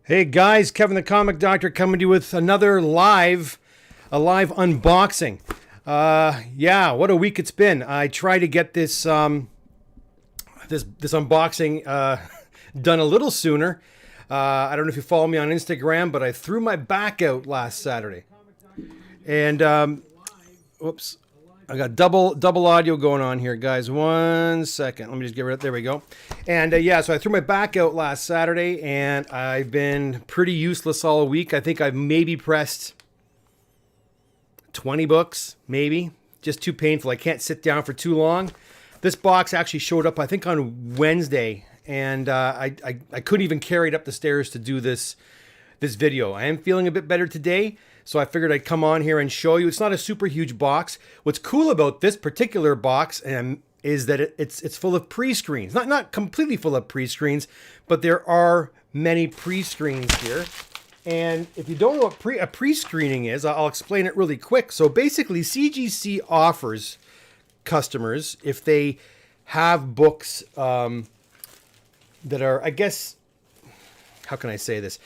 Hey guys, Kevin the Comic Doctor coming to you with another live unboxing. Yeah, what a week it's been. I tried to get this unboxing done a little sooner. I don't know if you follow me on Instagram, but I threw my back out last Saturday, and whoops. I got double audio going on here, guys. 1 second. Let me just get rid of it. There we go. And yeah, so I threw my back out last Saturday, and I've been pretty useless all week. I think I've maybe pressed 20 books, maybe. Just too painful. I can't sit down for too long. This box actually showed up, I think, on Wednesday, and I couldn't even carry it up the stairs to do this video. I am feeling a bit better today, so I figured I'd come on here and show you. It's not a super huge box. What's cool about this particular box is that it's full of pre-screens. Not completely full of pre-screens, but there are many pre-screens here. And if you don't know what a pre-screening is, I'll explain it really quick. So basically, CGC offers customers, if they have books that are, I guess, how can I say this?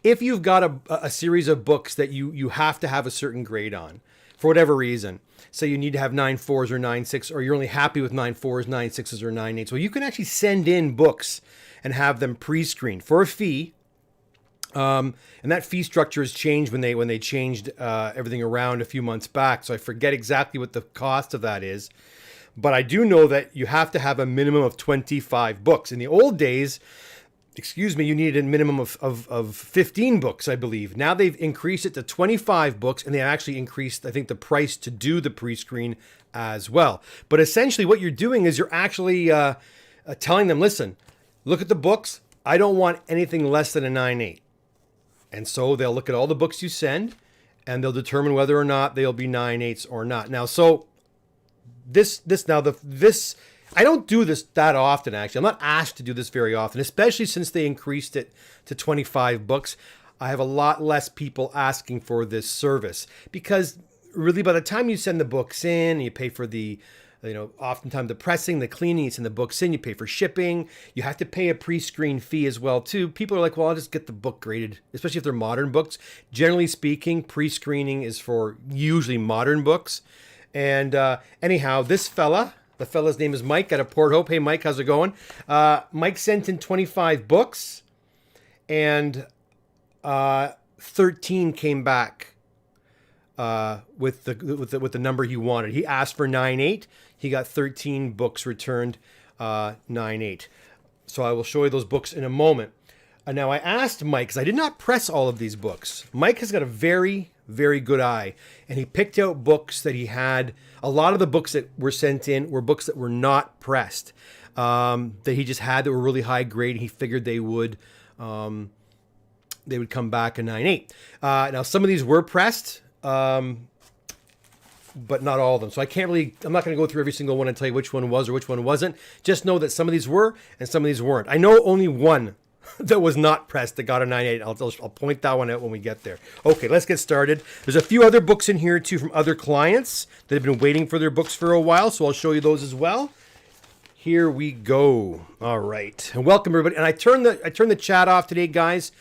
If you've got a series of books that you have to have a certain grade on, for whatever reason, say you need to have 9.4s or 9.6, or you're only happy with 9.4s, 9.6s, or 9.8s, well, you can actually send in books and have them pre-screened for a fee. And that fee structure has changed when they changed everything around a few months back. So I forget exactly what the cost of that is. But I do know that you have to have a minimum of 25 books. In the old days, you needed a minimum of 15 books, I believe. Now they've increased it to 25 books, and they actually increased, I think, the price to do the pre-screen as well. But essentially what you're doing is you're actually telling them, listen, look at the books. I don't want anything less than a 9.8. And so they'll look at all the books you send, and they'll determine whether or not they'll be 9.8s or not. Now, so this I don't do this that often, actually. I'm not asked to do this very often, especially since they increased it to 25 books. I have a lot less people asking for this service because really by the time you send the books in, you pay for the, oftentimes the pressing, the cleaning, you send the books in, you pay for shipping. You have to pay a pre-screen fee as well, too. People are like, well, I'll just get the book graded, especially if they're modern books. Generally speaking, pre-screening is for usually modern books. And anyhow, the fella's name is Mike out of Port Hope. Hey, Mike, how's it going? Mike sent in 25 books, and 13 came back with the number he wanted. He asked for 9.8. He got 13 books returned 9.8. So I will show you those books in a moment. Now I asked Mike, because I did not press all of these books. Mike has got a very, very good eye, and he picked out books that he had. A lot of the books that were sent in were books that were not pressed, that he just had that were really high grade. And he figured they would come back a 9.8. Now some of these were pressed, but not all of them. So I'm not going to go through every single one and tell you which one was or which one wasn't. Just know that some of these were and some of these weren't. I know only one that was not pressed that got a 9.8. I'll point that one out when we get there. Okay, let's get started. There's a few other books in here too from other clients that have been waiting for their books for a while, so I'll show you those as well. Here we go. All right, and welcome everybody. And I turned the chat off today, guys.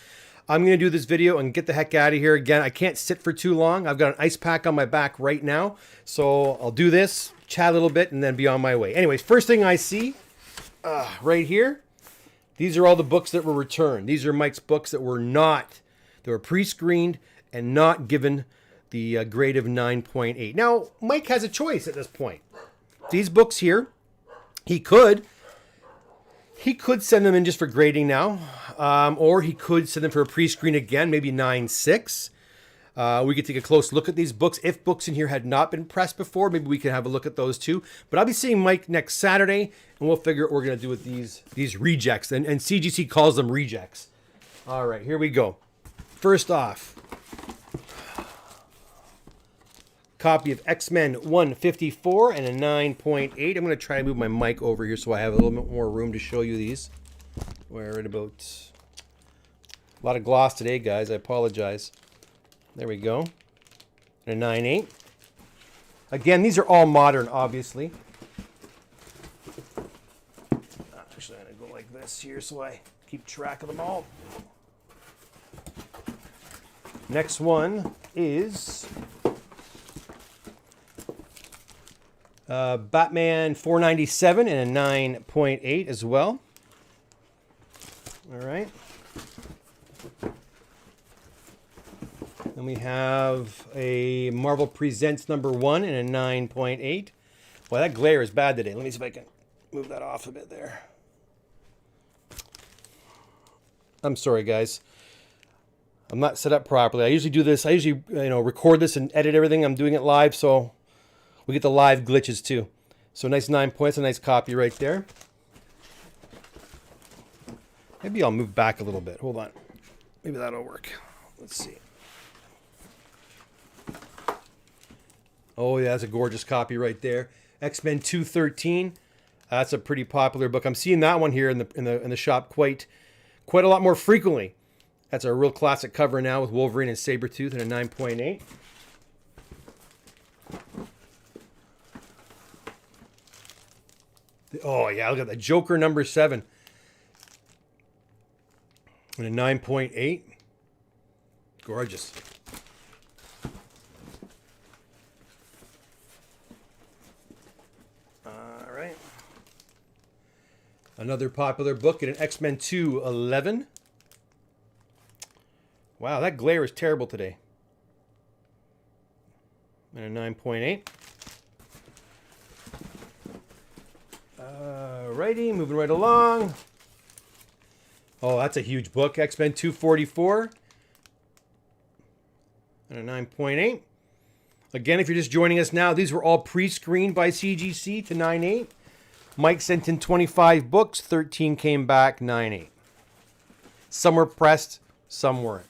I'm going to do this video and get the heck out of here. Again, I can't sit for too long. I've got an ice pack on my back right now, so I'll do this, chat a little bit, and then be on my way. Anyways, first thing I see right here. These are all the books that were returned. These are Mike's books that were pre-screened and not given the grade of 9.8. Now, Mike has a choice at this point. These books here, he could send them in just for grading now, or he could send them for a pre-screen again, maybe 9.6. We could take a close look at these books. If books in here had not been pressed before, maybe we can have a look at those too. But I'll be seeing Mike next Saturday, and we'll figure what we're going to do with these rejects. And CGC calls them rejects. All right, here we go. First off, copy of X-Men 154 and a 9.8. I'm going to try to move my mic over here so I have a little bit more room to show you these. We're at about a lot of gloss today, guys. I apologize. There we go. And a 9.8. Again, these are all modern, obviously. Actually, I'm going to go like this here so I keep track of them all. Next one is Batman 497 and a 9.8 as well. All right. Then we have a Marvel Presents #1 and a 9.8. Well, that glare is bad today. Let me see if I can move that off a bit there. I'm sorry, guys. I'm not set up properly. I usually do this. I usually, record this and edit everything. I'm doing it live, so we get the live glitches too. So nice 9 points, a nice copy right there. Maybe I'll move back a little bit. Hold on. Maybe that'll work. Let's see. Oh yeah, that's a gorgeous copy right there. X-Men 213. That's a pretty popular book. I'm seeing that one here in the shop quite a lot more frequently. That's a real classic cover now with Wolverine and Sabretooth and a 9.8. Oh, yeah, look at that. Joker #7. And a 9.8. Gorgeous. All right. Another popular book in an X-Men 211. Wow, that glare is terrible today. And a 9.8. Alrighty, moving right along. Oh, that's a huge book. X-Men 244. And a 9.8. Again, if you're just joining us now, these were all pre-screened by CGC to 9.8. Mike sent in 25 books. 13 came back, 9.8. Some were pressed, some weren't.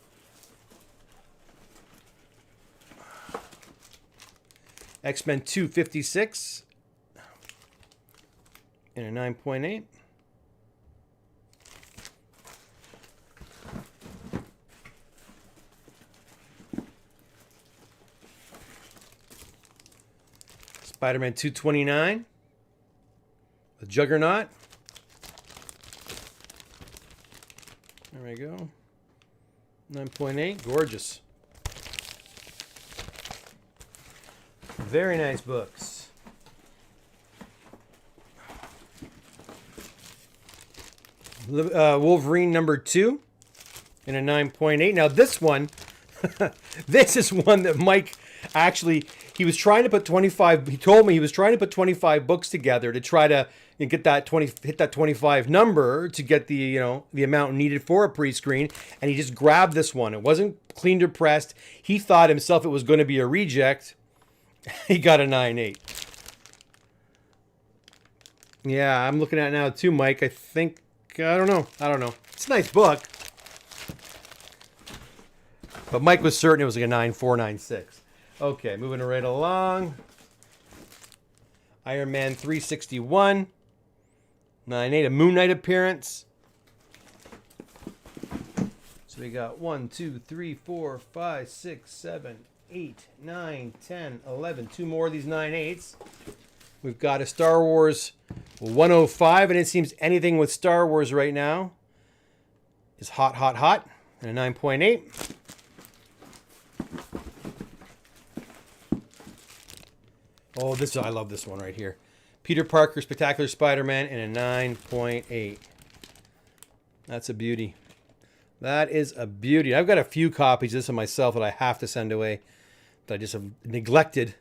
X-Men 256 and a 9.8. Spider-Man 229. The Juggernaut. There we go. 9.8. Gorgeous. Very nice books. Wolverine #2 and a 9.8. Now this one, this is one that Mike actually, he was trying to put 25, he told me he was trying to put 25 books together to try to get that 20, hit that 25 number to get the, the amount needed for a pre-screen. And he just grabbed this one. It wasn't cleaned or pressed. He thought himself it was going to be a reject. He got a 9.8. Yeah, I'm looking at it now too, Mike. I think, I don't know. It's a nice book. But Mike was certain it was like a 9.4, 9.6. Okay, moving right along. Iron Man 361. 9.8, a Moon Knight appearance. So we got 1, 2, 3, 4, 5, 6, 7, 8, 9, 10, 11. Two more of these 9.8s. We've got a Star Wars 105, and it seems anything with Star Wars right now is hot, hot, hot. And a 9.8. Oh, I love this one right here. Peter Parker, Spectacular Spider-Man, and a 9.8. That's a beauty. That is a beauty. I've got a few copies of this of myself that I have to send away that I just have neglected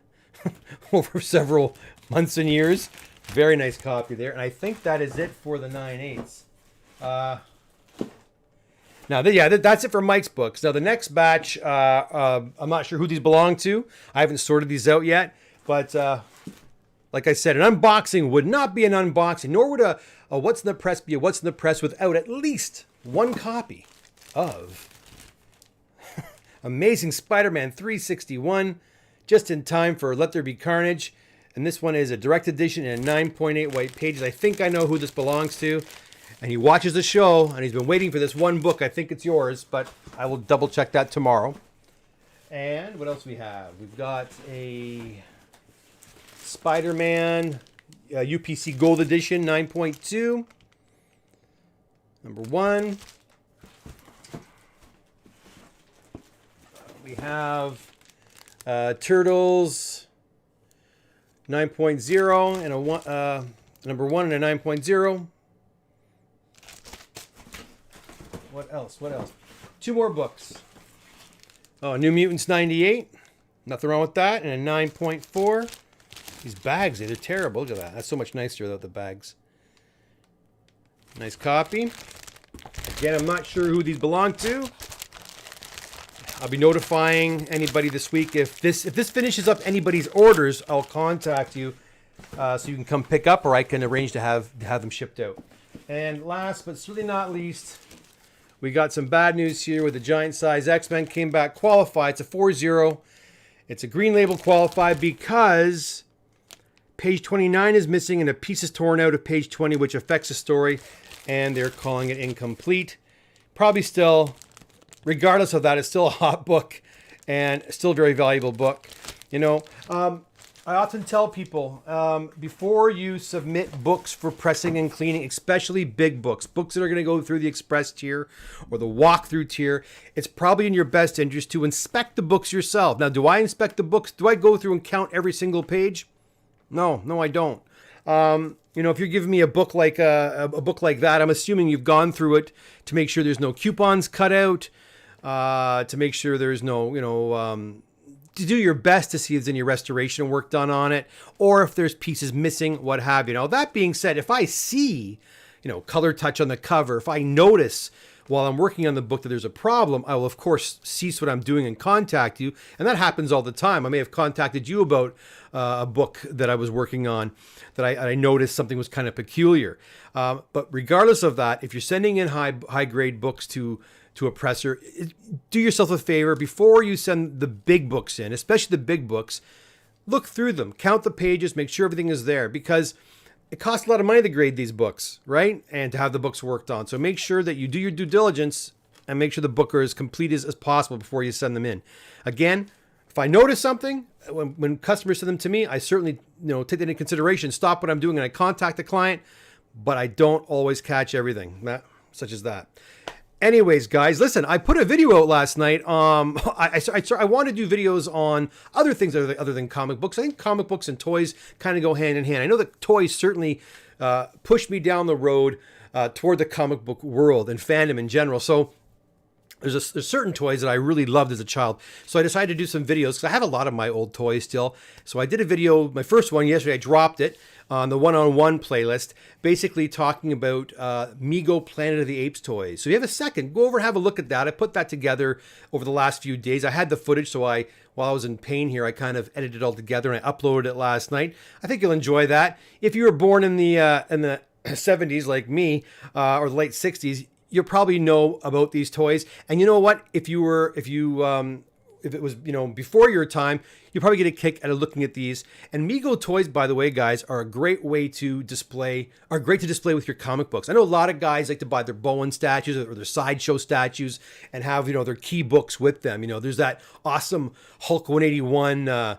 over several months and years. Very nice copy there. And I think that is it for the 9.8s. Now, that's it for Mike's books. Now, the next batch, I'm not sure who these belong to. I haven't sorted these out yet. But like I said, an unboxing would not be an unboxing, nor would a What's in the Press be a What's in the Press without at least one copy of Amazing Spider-Man 361, just in time for Let There Be Carnage. And this one is a direct edition and 9.8 white pages. I think I know who this belongs to. And he watches the show, and he's been waiting for this one book. I think it's yours, but I will double check that tomorrow. And what else we have? We've got a Spider-Man UPC Gold Edition 9.2. #1. We have Turtles 9.0 and a number 1 and a 9.0. What else? What else? 2 more books. Oh, New Mutants 98. Nothing wrong with that. And a 9.4. These bags, they're terrible. Look at that. That's so much nicer without the bags. Nice copy. Again, I'm not sure who these belong to. I'll be notifying anybody this week. If this finishes up anybody's orders, I'll contact you so you can come pick up, or I can arrange to have them shipped out. And last but certainly not least, we got some bad news here with the giant size X-Men came back qualified. It's a 4-0. It's a green label qualified because page 29 is missing and a piece is torn out of page 20, which affects the story, and they're calling it incomplete. Probably still, regardless of that, it's still a hot book and still a very valuable book. You know, I often tell people, before you submit books for pressing and cleaning, especially big books that are going to go through the express tier or the walkthrough tier, it's probably in your best interest to inspect the books yourself. Now, do I inspect the books? Do I go through and count every single page? No, I don't. You know, if you're giving me a book like a book like that, I'm assuming you've gone through it to make sure there's no coupons cut out, to make sure there's no, you know, to do your best to see if there's any restoration work done on it, or if there's pieces missing, what have you. Now, that being said, if I see, you know, color touch on the cover, if I notice while I'm working on the book that there's a problem, I will, of course, cease what I'm doing and contact you. And that happens all the time. I may have contacted you about a book that I was working on that I noticed something was kind of peculiar. But regardless of that, if you're sending in high grade books to a presser, do yourself a favor before you send the big books in, especially the big books. Look through them, count the pages, make sure everything is there, because it costs a lot of money to grade these books, right? And to have the books worked on. So make sure that you do your due diligence and make sure the book are as complete as possible before you send them in. Again, if I notice something, when customers send them to me, I certainly, you know, take that into consideration, stop what I'm doing, and I contact the client, but I don't always catch everything, such as that. Anyways, guys, listen, I put a video out last night. I want to do videos on other things other than comic books. I think comic books and toys kind of go hand in hand. I know that toys certainly pushed me down the road toward the comic book world and fandom in general. So there's certain toys that I really loved as a child. So I decided to do some videos because I have a lot of my old toys still. So I did a video, my first one yesterday, I dropped it on the one-on-one playlist, basically talking about Mego Planet of the Apes toys. So you have a second, go over and have a look at that. I put that together over the last few days. I had the footage, so while I was in pain here, I kind of edited it all together and I uploaded it last night. I think you'll enjoy that. If you were born in the 70s like me, or the late 60s, you'll probably know about these toys. And you know what? If it was, you know, before your time, you probably get a kick out of looking at these. And Mego toys, by the way, guys, are a great way to display, with your comic books. I know a lot of guys like to buy their Bowen statues or their Sideshow statues and have, you know, their key books with them. You know, there's that awesome Hulk 181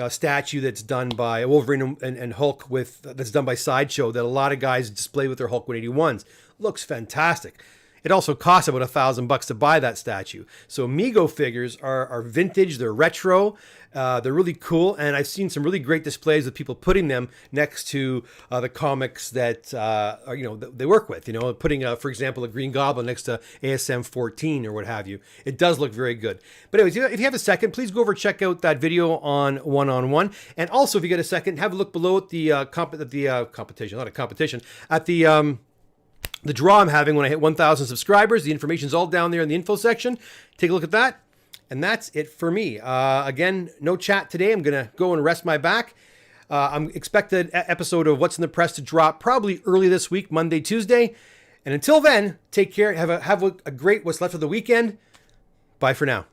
statue that's done by Wolverine and Hulk that's done by Sideshow that a lot of guys display with their Hulk 181s. Looks fantastic. It also costs about $1,000 to buy that statue. So Mego figures are vintage, they're retro, they're really cool, and I've seen some really great displays of people putting them next to the comics that they work with. You know, putting for example a Green Goblin next to ASM 14 or what have you. It does look very good. But anyways, if you have a second, please go over and check out that video on one-on-one, and also if you get a second, have a look below at the competition, not a competition, at the draw I'm having when I hit 1,000 subscribers. The information's all down there in the info section. Take a look at that. And that's it for me. Again, no chat today. I'm going to go and rest my back. I'm expecting an episode of What's in the Press to drop probably early this week, Monday, Tuesday. And until then, take care. Have a great what's left of the weekend. Bye for now.